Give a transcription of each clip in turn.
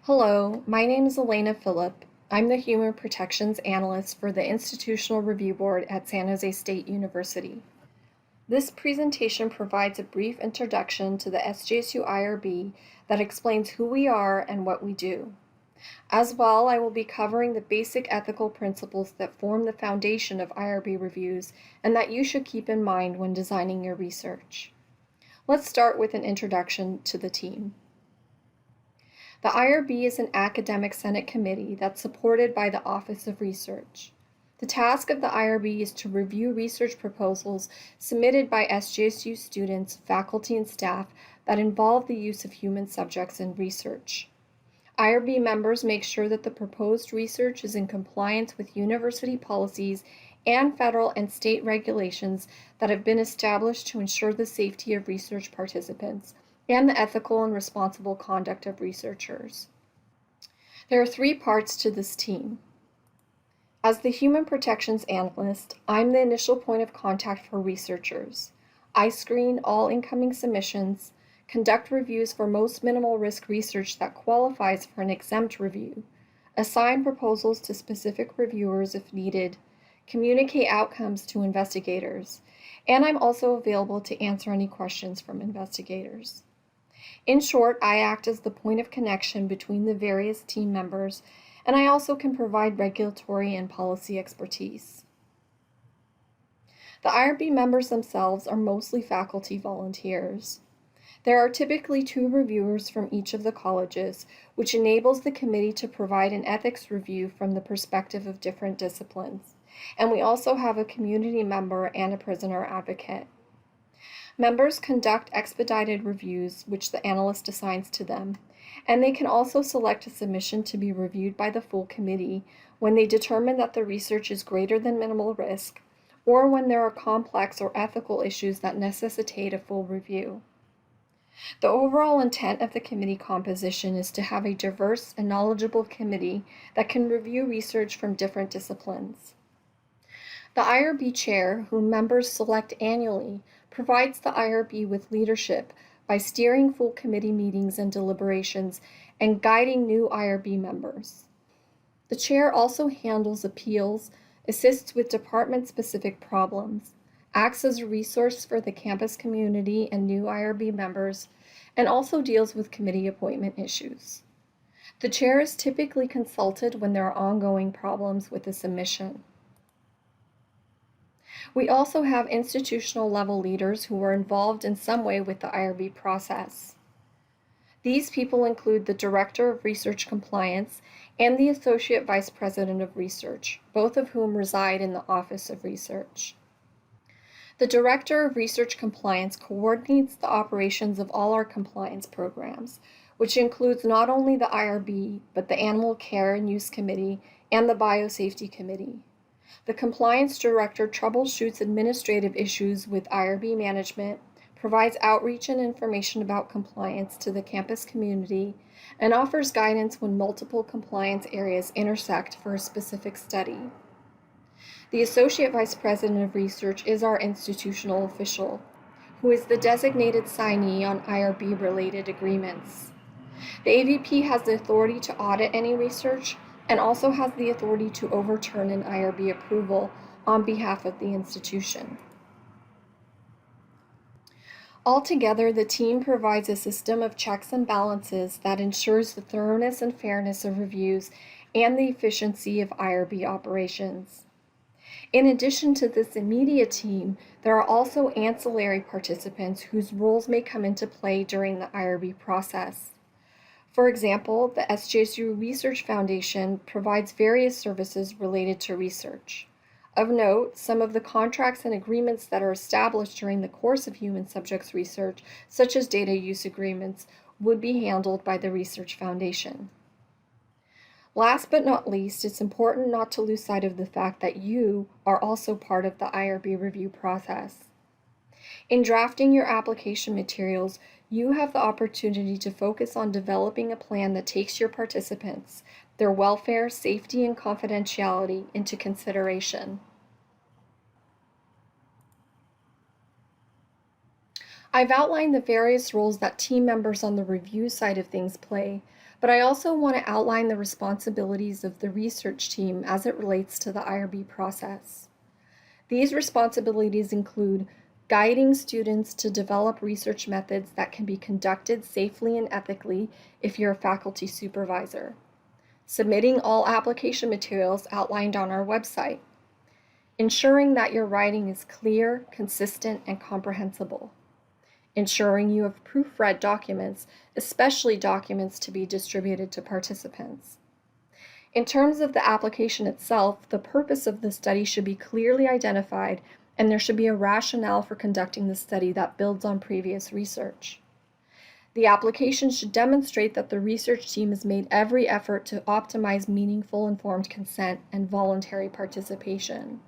Hello, my name is Elena Phillip. I'm the Human Protections Analyst for the Institutional Review Board at San Jose State University. This presentation provides a brief introduction to the SJSU IRB that explains who we are and what we do. As well, I will be covering the basic ethical principles that form the foundation of IRB reviews and that you should keep in mind when designing your research. Let's start with an introduction to the team. The IRB is an academic Senate committee that's supported by the Office of Research. The task of the IRB is to review research proposals submitted by SJSU students, faculty, and staff that involve the use of human subjects in research. IRB members make sure that the proposed research is in compliance with university policies and federal and state regulations that have been established to ensure the safety of research participants and the ethical and responsible conduct of researchers. There are three parts to this team. As the Human Protections Analyst, I'm the initial point of contact for researchers. I screen all incoming submissions, conduct reviews for most minimal risk research that qualifies for an exempt review, assign proposals to specific reviewers if needed, communicate outcomes to investigators, and I'm also available to answer any questions from investigators. In short, I act as the point of connection between the various team members, and I also can provide regulatory and policy expertise. The IRB members themselves are mostly faculty volunteers. There are typically 2 reviewers from each of the colleges, which enables the committee to provide an ethics review from the perspective of different disciplines. And we also have a community member and a prisoner advocate. Members conduct expedited reviews, which the analyst assigns to them, and they can also select a submission to be reviewed by the full committee when they determine that the research is greater than minimal risk, or when there are complex or ethical issues that necessitate a full review. The overall intent of the committee composition is to have a diverse and knowledgeable committee that can review research from different disciplines. The IRB chair, whom members select annually, provides the IRB with leadership by steering full committee meetings and deliberations and guiding new IRB members. The chair also handles appeals, assists with department-specific problems, acts as a resource for the campus community and new IRB members, and also deals with committee appointment issues. The chair is typically consulted when there are ongoing problems with a submission. We also have institutional level leaders who are involved in some way with the IRB process. These people include the Director of Research Compliance and the Associate Vice President of Research, both of whom reside in the Office of Research. The Director of Research Compliance coordinates the operations of all our compliance programs, which includes not only the IRB, but the Animal Care and Use Committee and the Biosafety Committee. The Compliance Director troubleshoots administrative issues with IRB management, provides outreach and information about compliance to the campus community, and offers guidance when multiple compliance areas intersect for a specific study. The Associate Vice President of Research is our institutional official, who is the designated signee on IRB-related agreements. The AVP has the authority to audit any research and also has the authority to overturn an IRB approval on behalf of the institution. Altogether, the team provides a system of checks and balances that ensures the thoroughness and fairness of reviews and the efficiency of IRB operations. In addition to this immediate team, there are also ancillary participants whose roles may come into play during the IRB process. For example, the SJSU Research Foundation provides various services related to research. Of note, some of the contracts and agreements that are established during the course of human subjects research, such as data use agreements, would be handled by the Research Foundation. Last but not least, it's important not to lose sight of the fact that you are also part of the IRB review process. In drafting your application materials, you have the opportunity to focus on developing a plan that takes your participants, their welfare, safety, and confidentiality into consideration. I've outlined the various roles that team members on the review side of things play, but I also want to outline the responsibilities of the research team as it relates to the IRB process. These responsibilities include guiding students to develop research methods that can be conducted safely and ethically if you're a faculty supervisor, submitting all application materials outlined on our website, ensuring that your writing is clear, consistent, and comprehensible, ensuring you have proofread documents, especially documents to be distributed to participants. In terms of the application itself, the purpose of the study should be clearly identified, and there should be a rationale for conducting the study that builds on previous research. The application should demonstrate that the research team has made every effort to optimize meaningful informed consent and voluntary participation.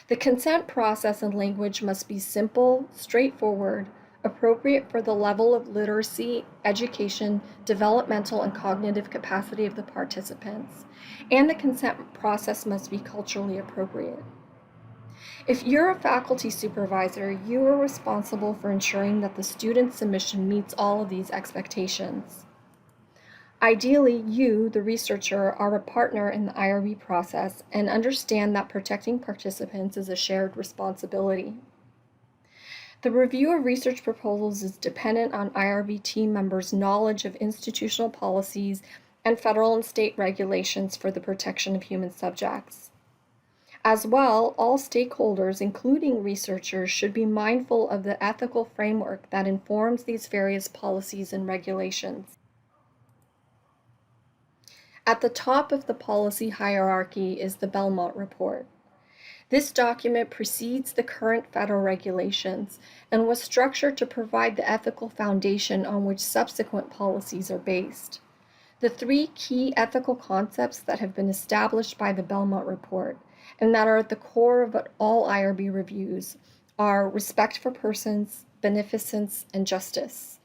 The consent process and language must be simple, straightforward, appropriate for the level of literacy, education, developmental, and cognitive capacity of the participants, and the consent process must be culturally appropriate. If you're a faculty supervisor, you are responsible for ensuring that the student submission meets all of these expectations. Ideally, you, the researcher, are a partner in the IRB process and understand that protecting participants is a shared responsibility. The review of research proposals is dependent on IRB team members' knowledge of institutional policies and federal and state regulations for the protection of human subjects. As well, all stakeholders, including researchers, should be mindful of the ethical framework that informs these various policies and regulations. At the top of the policy hierarchy is the Belmont Report. This document precedes the current federal regulations and was structured to provide the ethical foundation on which subsequent policies are based. The three key ethical concepts that have been established by the Belmont Report and that are at the core of all IRB reviews are respect for persons, beneficence, and justice.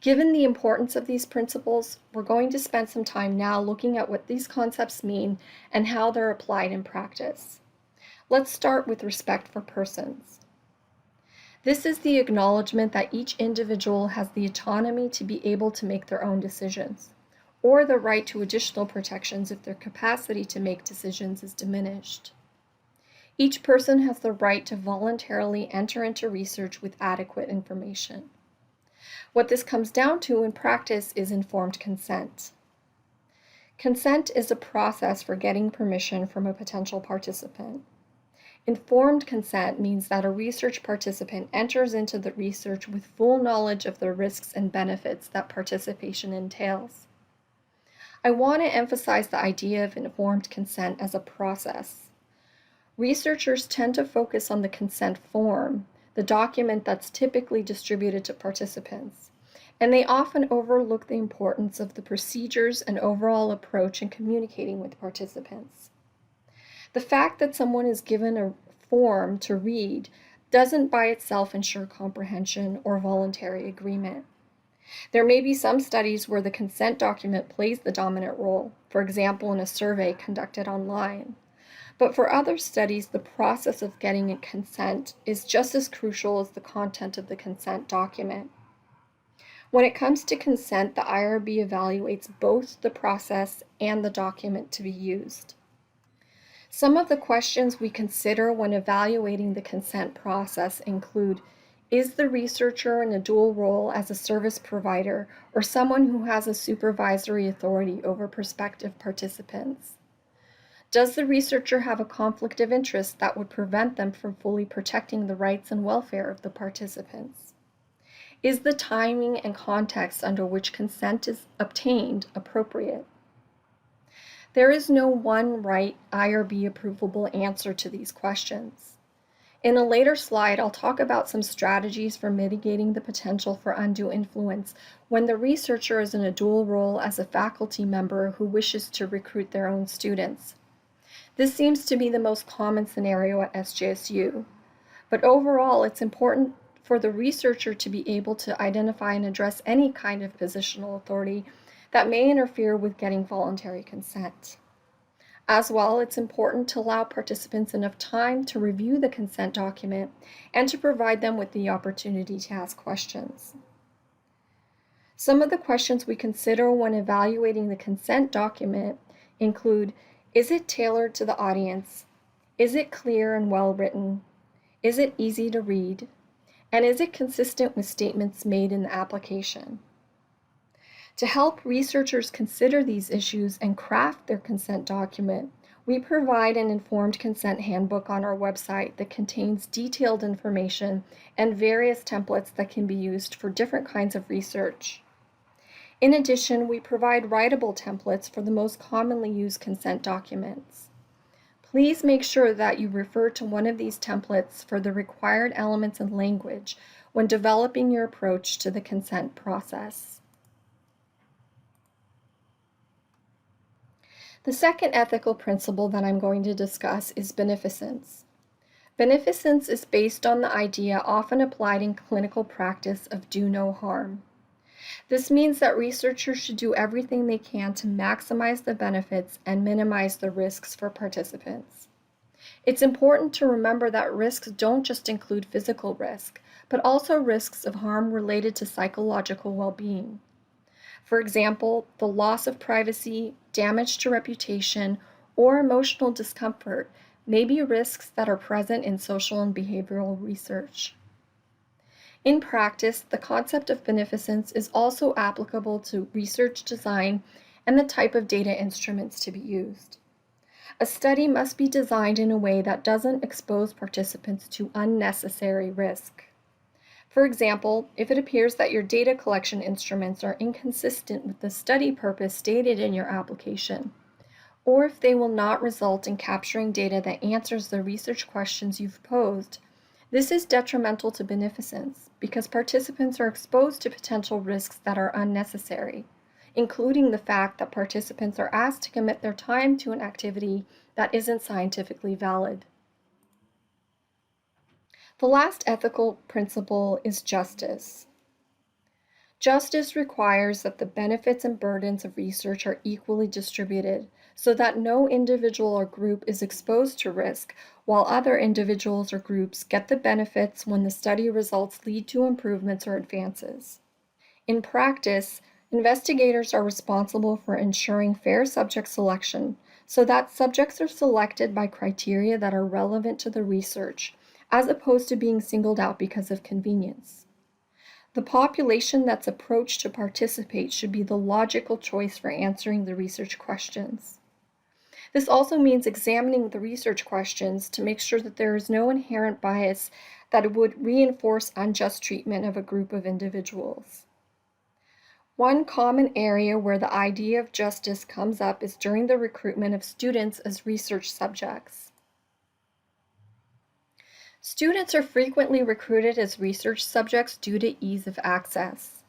Given the importance of these principles, we're going to spend some time now looking at what these concepts mean and how they're applied in practice. Let's start with respect for persons. This is the acknowledgement that each individual has the autonomy to be able to make their own decisions, or the right to additional protections if their capacity to make decisions is diminished. Each person has the right to voluntarily enter into research with adequate information. What this comes down to in practice is informed consent. Consent is a process for getting permission from a potential participant. Informed consent means that a research participant enters into the research with full knowledge of the risks and benefits that participation entails. I want to emphasize the idea of informed consent as a process. Researchers tend to focus on the consent form, the document that's typically distributed to participants, and they often overlook the importance of the procedures and overall approach in communicating with participants. The fact that someone is given a form to read doesn't by itself ensure comprehension or voluntary agreement. There may be some studies where the consent document plays the dominant role, for example in a survey conducted online. But for other studies, the process of getting a consent is just as crucial as the content of the consent document. When it comes to consent, the IRB evaluates both the process and the document to be used. Some of the questions we consider when evaluating the consent process include: is the researcher in a dual role as a service provider or someone who has a supervisory authority over prospective participants? Does the researcher have a conflict of interest that would prevent them from fully protecting the rights and welfare of the participants? Is the timing and context under which consent is obtained appropriate? There is no one right IRB approvable answer to these questions. In a later slide, I'll talk about some strategies for mitigating the potential for undue influence when the researcher is in a dual role as a faculty member who wishes to recruit their own students. This seems to be the most common scenario at SJSU, but overall it's important for the researcher to be able to identify and address any kind of positional authority that may interfere with getting voluntary consent. As well, it's important to allow participants enough time to review the consent document and to provide them with the opportunity to ask questions. Some of the questions we consider when evaluating the consent document include, is it tailored to the audience? Is it clear and well written? Is it easy to read? And is it consistent with statements made in the application? To help researchers consider these issues and craft their consent document, we provide an informed consent handbook on our website that contains detailed information and various templates that can be used for different kinds of research. In addition, we provide writable templates for the most commonly used consent documents. Please make sure that you refer to one of these templates for the required elements and language when developing your approach to the consent process. The second ethical principle that I'm going to discuss is beneficence. Beneficence is based on the idea often applied in clinical practice of do no harm. This means that researchers should do everything they can to maximize the benefits and minimize the risks for participants. It's important to remember that risks don't just include physical risk, but also risks of harm related to psychological well-being. For example, the loss of privacy, damage to reputation, or emotional discomfort may be risks that are present in social and behavioral research. In practice, the concept of beneficence is also applicable to research design and the type of data instruments to be used. A study must be designed in a way that doesn't expose participants to unnecessary risk. For example, if it appears that your data collection instruments are inconsistent with the study purpose stated in your application, or if they will not result in capturing data that answers the research questions you've posed, this is detrimental to beneficence because participants are exposed to potential risks that are unnecessary, including the fact that participants are asked to commit their time to an activity that isn't scientifically valid. The last ethical principle is justice. Justice requires that the benefits and burdens of research are equally distributed so that no individual or group is exposed to risk, while other individuals or groups get the benefits when the study results lead to improvements or advances. In practice, investigators are responsible for ensuring fair subject selection so that subjects are selected by criteria that are relevant to the research, as opposed to being singled out because of convenience. The population that's approached to participate should be the logical choice for answering the research questions. This also means examining the research questions to make sure that there is no inherent bias that would reinforce unjust treatment of a group of individuals. One common area where the idea of justice comes up is during the recruitment of students as research subjects. Students are frequently recruited as research subjects due to ease of access.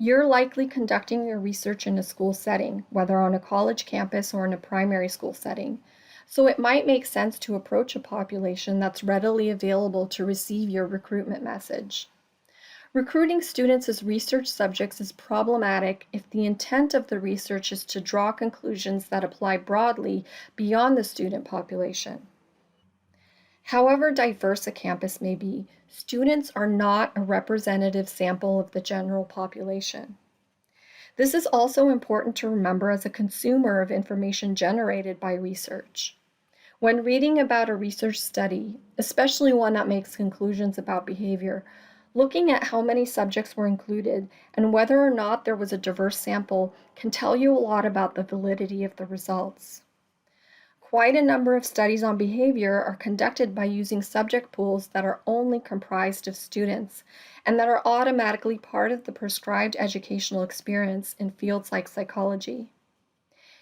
You're likely conducting your research in a school setting, whether on a college campus or in a primary school setting, so it might make sense to approach a population that's readily available to receive your recruitment message. Recruiting students as research subjects is problematic if the intent of the research is to draw conclusions that apply broadly beyond the student population. However diverse a campus may be, students are not a representative sample of the general population. This is also important to remember as a consumer of information generated by research. When reading about a research study, especially one that makes conclusions about behavior, looking at how many subjects were included and whether or not there was a diverse sample can tell you a lot about the validity of the results. Quite a number of studies on behavior are conducted by using subject pools that are only comprised of students and that are automatically part of the prescribed educational experience in fields like psychology.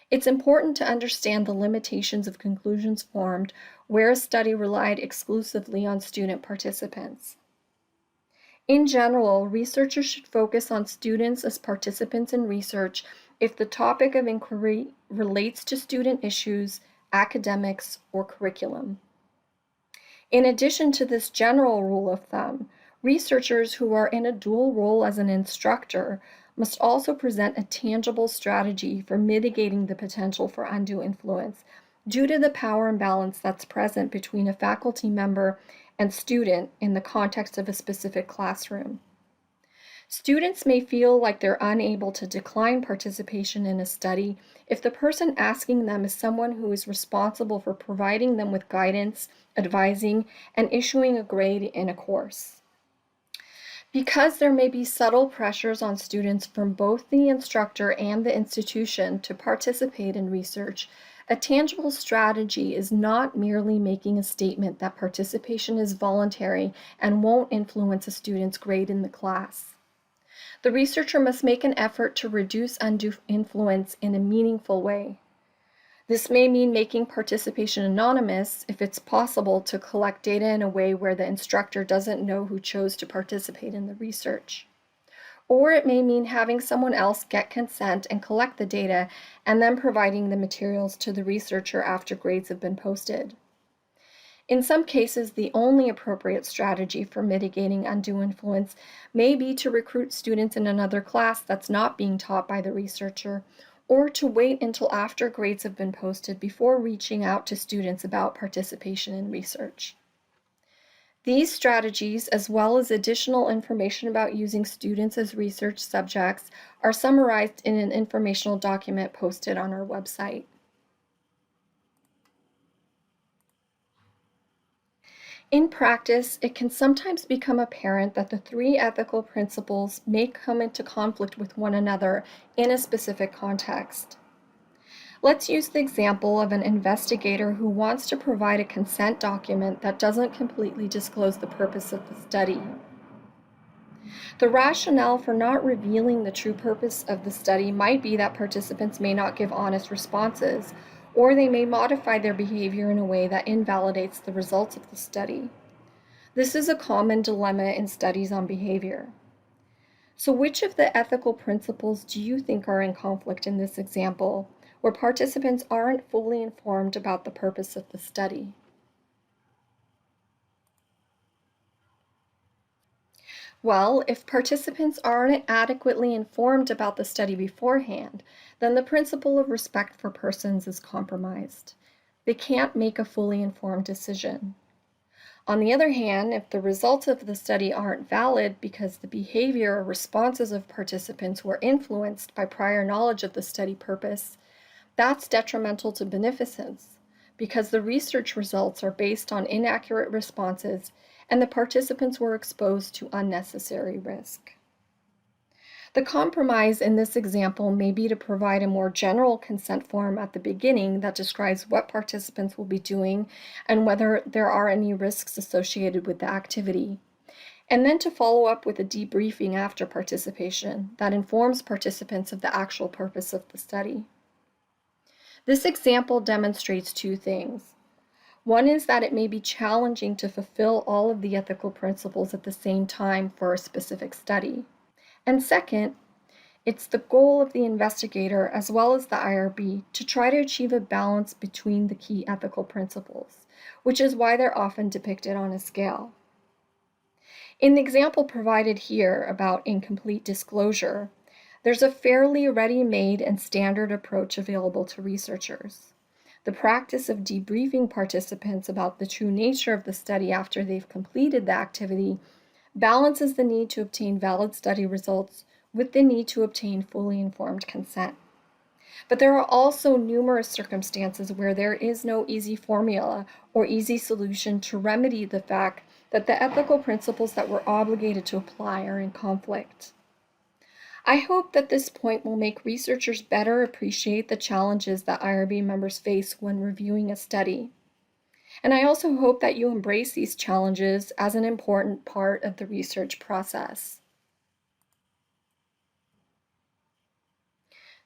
It's important to understand the limitations of conclusions formed where a study relied exclusively on student participants. In general, researchers should focus on students as participants in research if the topic of inquiry relates to student issues, academics, or curriculum. In addition to this general rule of thumb, researchers who are in a dual role as an instructor must also present a tangible strategy for mitigating the potential for undue influence due to the power imbalance that's present between a faculty member and student in the context of a specific classroom. Students may feel like they're unable to decline participation in a study if the person asking them is someone who is responsible for providing them with guidance, advising, and issuing a grade in a course. Because there may be subtle pressures on students from both the instructor and the institution to participate in research, a tangible strategy is not merely making a statement that participation is voluntary and won't influence a student's grade in the class. The researcher must make an effort to reduce undue influence in a meaningful way. This may mean making participation anonymous if it's possible to collect data in a way where the instructor doesn't know who chose to participate in the research. Or it may mean having someone else get consent and collect the data and then providing the materials to the researcher after grades have been posted. In some cases, the only appropriate strategy for mitigating undue influence may be to recruit students in another class that's not being taught by the researcher, or to wait until after grades have been posted before reaching out to students about participation in research. These strategies, as well as additional information about using students as research subjects, are summarized in an informational document posted on our website. In practice, it can sometimes become apparent that the three ethical principles may come into conflict with one another in a specific context. Let's use the example of an investigator who wants to provide a consent document that doesn't completely disclose the purpose of the study. The rationale for not revealing the true purpose of the study might be that participants may not give honest responses, or they may modify their behavior in a way that invalidates the results of the study. This is a common dilemma in studies on behavior. So which of the ethical principles do you think are in conflict in this example, where participants aren't fully informed about the purpose of the study? Well, if participants aren't adequately informed about the study beforehand, then the principle of respect for persons is compromised. They can't make a fully informed decision. On the other hand, if the results of the study aren't valid because the behavior or responses of participants were influenced by prior knowledge of the study purpose, that's detrimental to beneficence because the research results are based on inaccurate responses and the participants were exposed to unnecessary risk. The compromise in this example may be to provide a more general consent form at the beginning that describes what participants will be doing and whether there are any risks associated with the activity, and then to follow up with a debriefing after participation that informs participants of the actual purpose of the study. This example demonstrates two things. One is that it may be challenging to fulfill all of the ethical principles at the same time for a specific study. And second, it's the goal of the investigator as well as the IRB to try to achieve a balance between the key ethical principles, which is why they're often depicted on a scale. In the example provided here about incomplete disclosure, there's a fairly ready-made and standard approach available to researchers. The practice of debriefing participants about the true nature of the study after they've completed the activity balances the need to obtain valid study results with the need to obtain fully informed consent. But there are also numerous circumstances where there is no easy formula or easy solution to remedy the fact that the ethical principles that we're obligated to apply are in conflict. I hope that this point will make researchers better appreciate the challenges that IRB members face when reviewing a study. And I also hope that you embrace these challenges as an important part of the research process.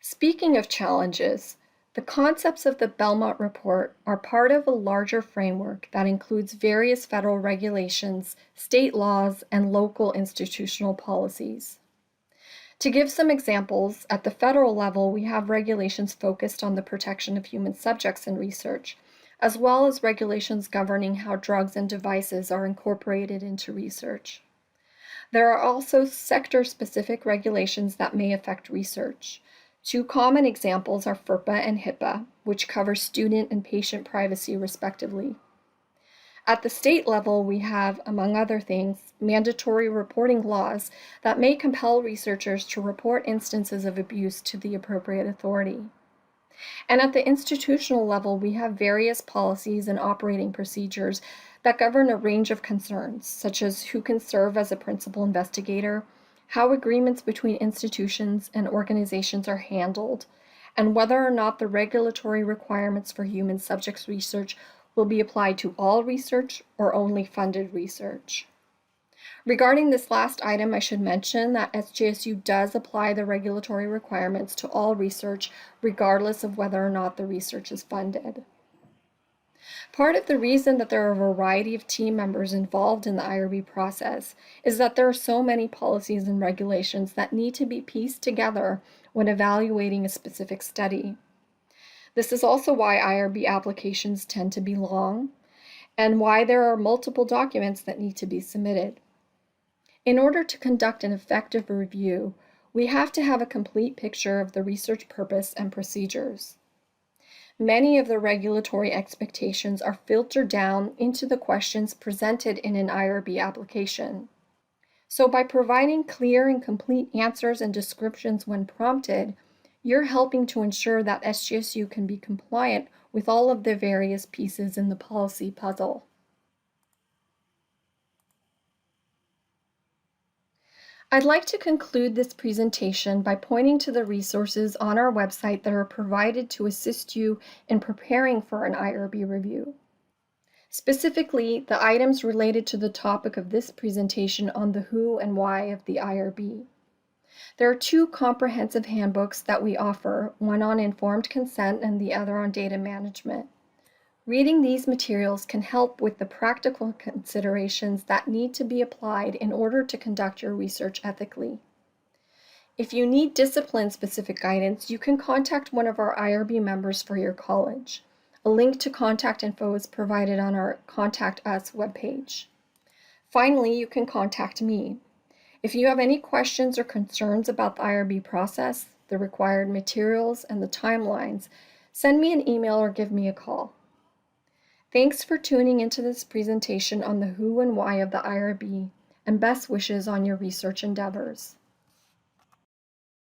Speaking of challenges, the concepts of the Belmont Report are part of a larger framework that includes various federal regulations, state laws, and local institutional policies. To give some examples, at the federal level, we have regulations focused on the protection of human subjects in research, as well as regulations governing how drugs and devices are incorporated into research. There are also sector-specific regulations that may affect research. Two common examples are FERPA and HIPAA, which cover student and patient privacy respectively. At the state level, we have, among other things, mandatory reporting laws that may compel researchers to report instances of abuse to the appropriate authority. And at the institutional level, we have various policies and operating procedures that govern a range of concerns, such as who can serve as a principal investigator, how agreements between institutions and organizations are handled, and whether or not the regulatory requirements for human subjects research will be applied to all research or only funded research. Regarding this last item, I should mention that SJSU does apply the regulatory requirements to all research, regardless of whether or not the research is funded. Part of the reason that there are a variety of team members involved in the IRB process is that there are so many policies and regulations that need to be pieced together when evaluating a specific study. This is also why IRB applications tend to be long, and why there are multiple documents that need to be submitted. In order to conduct an effective review, we have to have a complete picture of the research purpose and procedures. Many of the regulatory expectations are filtered down into the questions presented in an IRB application. So by providing clear and complete answers and descriptions when prompted, you're helping to ensure that SJSU can be compliant with all of the various pieces in the policy puzzle. I'd like to conclude this presentation by pointing to the resources on our website that are provided to assist you in preparing for an IRB review. Specifically, the items related to the topic of this presentation on the who and why of the IRB. There are two comprehensive handbooks that we offer, one on informed consent and the other on data management. Reading these materials can help with the practical considerations that need to be applied in order to conduct your research ethically. If you need discipline-specific guidance, you can contact one of our IRB members for your college. A link to contact info is provided on our Contact Us webpage. Finally, you can contact me. If you have any questions or concerns about the IRB process, the required materials, and the timelines, send me an email or give me a call. Thanks for tuning into this presentation on the who and why of the IRB, and best wishes on your research endeavors.